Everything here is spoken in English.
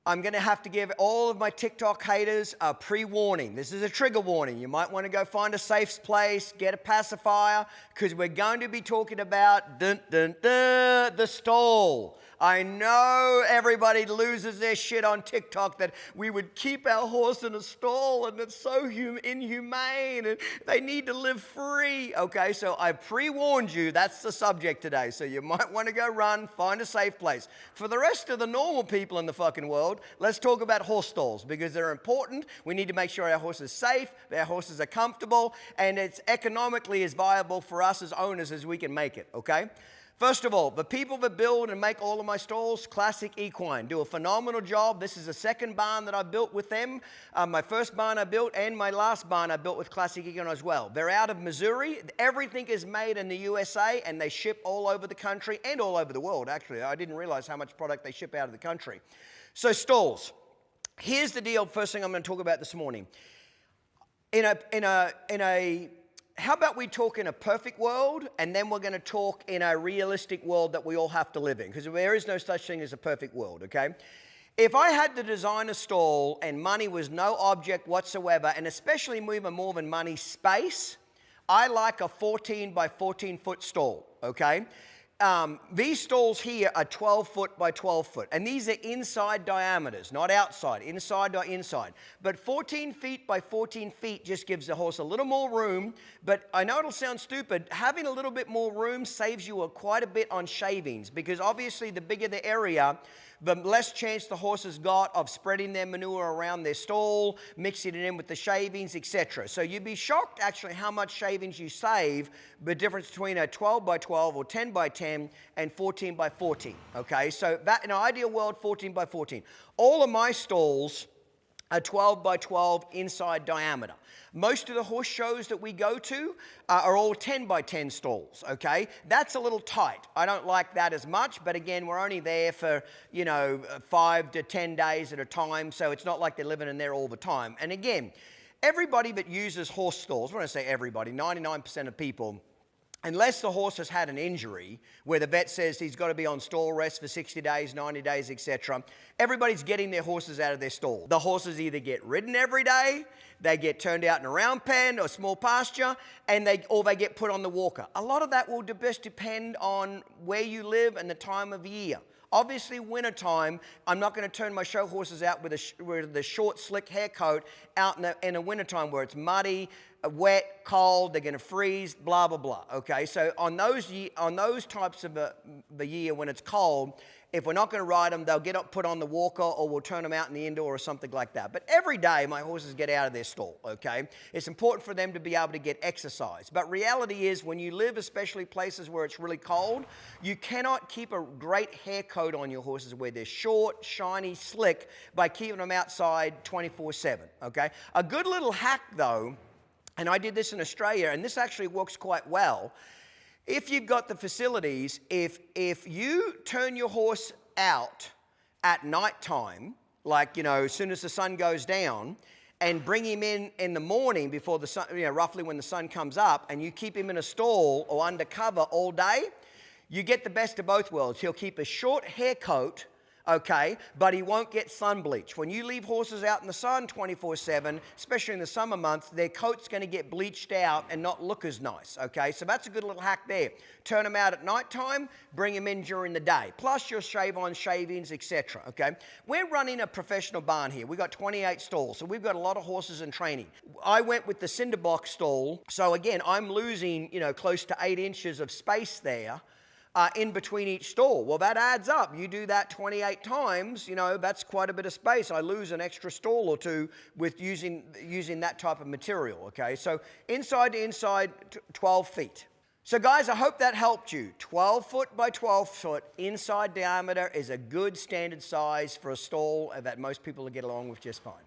I'm going to have to give all of my TikTok haters a pre-warning. This is a trigger warning. You might want to go find a safe place, get a pacifier, because we're going to be talking about the stall. I know everybody loses their shit on TikTok that we would keep our horse in a stall and it's so inhumane and they need to live free. Okay, so I pre-warned you that's the subject today. So you might want to go run, find a safe place. For the rest of the normal people in the fucking world, let's talk about horse stalls because they're important. We need to make sure our horse is safe, our horses are comfortable, and it's economically as viable for us as owners as we can make it, okay? First of all, the people that build and make all of my stalls, Classic Equine, do a phenomenal job. This is the second barn that I built with them. My first barn I built and my last barn I built with Classic Equine as well. They're out of Missouri. Everything is made in the USA and they ship all over the country and all over the world, actually. I didn't realize how much product they ship out of the country. So stalls. Here's the deal, first thing I'm going to talk about this morning. How about we talk in a perfect world, and then we're going to talk in a realistic world that we all have to live in, because there is no such thing as a perfect world, okay? If I had to design a stall and money was no object whatsoever, and especially moving more than money space, I like a 14 by 14 foot stall, okay? These stalls here are 12 foot by 12 foot, and these are inside diameters, not outside, inside or inside. But 14 feet by 14 feet just gives the horse a little more room, but I know it'll sound stupid, having a little bit more room saves you quite a bit on shavings, because obviously the bigger the area, the less chance the horse has got of spreading their manure around their stall, mixing it in with the shavings, etc. So you'd be shocked actually how much shavings you save, the difference between a 12 by 12 or 10 by 10 and 14 by 14, okay? So that, in an ideal world, 14 by 14. All of my stalls are 12 by 12 inside diameter. Most of the horse shows that we go to are all 10 by 10 stalls, okay? That's a little tight. I don't like that as much, but again, we're only there for, 5 to 10 days at a time, so it's not like they're living in there all the time. And again, everybody that uses horse stalls, when I say everybody, 99% of people, unless the horse has had an injury where the vet says he's got to be on stall rest for 60 days, 90 days, etc., everybody's getting their horses out of their stall. The horses either get ridden every day, they get turned out in a round pen or small pasture, or they get put on the walker. A lot of that will best depend on where you live and the time of year. Obviously, wintertime, I'm not going to turn my show horses out with the short, slick hair coat out in the wintertime where it's muddy, wet, cold, they're going to freeze, blah, blah, blah, okay? So on those types of the year when it's cold, if we're not going to ride them, they'll get put on the walker or we'll turn them out in the indoor or something like that. But every day, my horses get out of their stall, okay? It's important for them to be able to get exercise. But reality is, when you live, especially places where it's really cold, you cannot keep a great hair coat on your horses where they're short, shiny, slick by keeping them outside 24/7, okay? A good little hack, though, and I did this in Australia, and this actually works quite well. If you've got the facilities, if you turn your horse out at nighttime, like, as soon as the sun goes down, and bring him in the morning before the sun, roughly when the sun comes up, and you keep him in a stall or under cover all day, you get the best of both worlds. He'll keep a short hair coat, okay, but he won't get sun bleach. When you leave horses out in the sun 24/7, especially in the summer months, their coat's going to get bleached out and not look as nice, okay? So that's a good little hack there. Turn them out at nighttime, bring them in during the day. Plus your shave-on, shavings, etc., okay? We're running a professional barn here. We've got 28 stalls, so we've got a lot of horses in training. I went with the cinder box stall, so again, I'm losing, close to 8 inches of space there, in between each stall. Well, that adds up. You do that 28 times, that's quite a bit of space. I lose an extra stall or two with using that type of material, okay? So inside to inside, 12 feet. So guys, I hope that helped you. 12 foot by 12 foot inside diameter is a good standard size for a stall that most people will get along with just fine.